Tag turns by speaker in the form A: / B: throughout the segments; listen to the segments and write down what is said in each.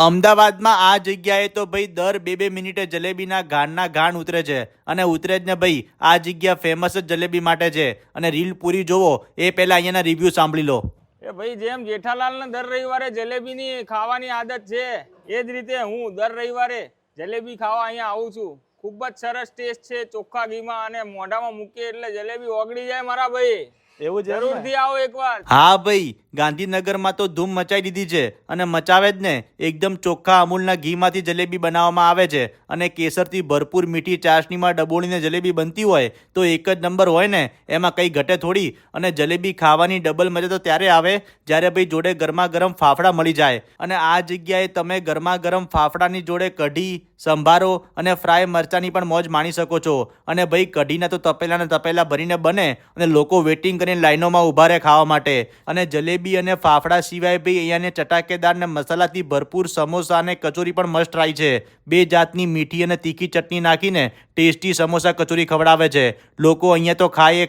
A: અમદાવાદમાં આ જગ્યાએ તો ભાઈ દર 2-2 મિનિટે જલેબીના ઘાણ ઉતરે છે અને ઉતરે જ ને ભાઈ. આ જગ્યા ફેમસ જ જલેબી માટે છે અને રીલ પૂરી જોવો એ પહેલા અહીંયાના રિવ્યૂ સાંભળી લો.
B: એ ભાઈ જેમ જેઠાલાલને દર રવિવારે જલેબીની ખાવાની આદત છે એ જ રીતે હું દર રવિવારે જલેબી ખાવા અહીંયા આવું છું. ખૂબ જ સરસ ટેસ્ટ છે ચોખ્ખા ઘીમાં અને મોઢામાં મૂકીએ એટલે જલેબી ઓગળી જાય મારા ભાઈ.
A: એવું
B: જરૂરથી આવો એકવાર.
A: હા ભાઈ, ગાંધીનગરમાં તો ધૂમ મચાઈ દીધી છે અને મચાવે જ ને. એકદમ ચોખ્ખા અમૂલના ઘીમાંથી જલેબી બનાવવામાં આવે છે અને કેસરથી ભરપૂર મીઠી ચાસણીમાં ડબોળીને જલેબી બનતી હોય તો એક જ નંબર હોય ને, એમાં કંઈ ઘટે થોડી. અને જલેબી ખાવાની ડબલ મજા તો ત્યારે આવે જ્યારે ભાઈ જોડે ગરમા ગરમ ફાફડા મળી જાય. અને આ જગ્યાએ તમે ગરમા ગરમ ફાફડાની જોડે કઢી, સંભારો અને ફ્રાય મરચાંની પણ મોજ માણી શકો છો. અને ભાઈ કઢીના તો તપેલાને તપેલા ભરીને બને અને લોકો વેટિંગ કરીને લાઈનોમાં ઊભા રહે ખાવા માટે. અને જલેબી અને ફાફડા સિવાય ભાઈ અહીંયાને ચટાકેદાર ને મસાલાથી ભરપૂર સમોસા અને કચોરી પણ મસ્ત ટ્રાય છે. 2 જાતની મીઠી અને તીખી ચટણી નાખીને ટેસ્ટી સમોસા કચોરી ખવડાવે છે. લોકો અહીંયા તો ખાય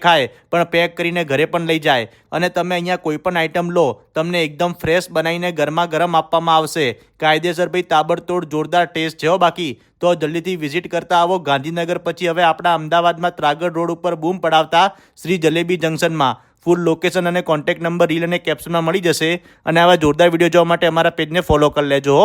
A: પણ પેક કરીને ઘરે પણ લઈ જાય. અને તમે અહીંયા કોઈ પણ આઈટમ લો તમને એકદમ ફ્રેશ બનાવીને ગરમા ગરમ આપવામાં આવશે. કાયદેસર ભાઈ તાબડતોડ જોરદાર ટેસ્ટ છે. બાકી તો જલ્દીથી વિઝિટ કરતા આવો ગાંધીનગર, પછી હવે આપણા અમદાવાદમાં ત્રાગડ રોડ ઉપર બૂમ પડાવતા શ્રી જલેબી જંકશનમાં. ફૂલ લોકેશન અને કોન્ટેક્ટ નંબર રીલ અને કેપ્શનમાં મળી જશે. અને આવા જોરદાર વિડીયો જોવા માટે અમારા પેજને ફોલો કરી લેજો.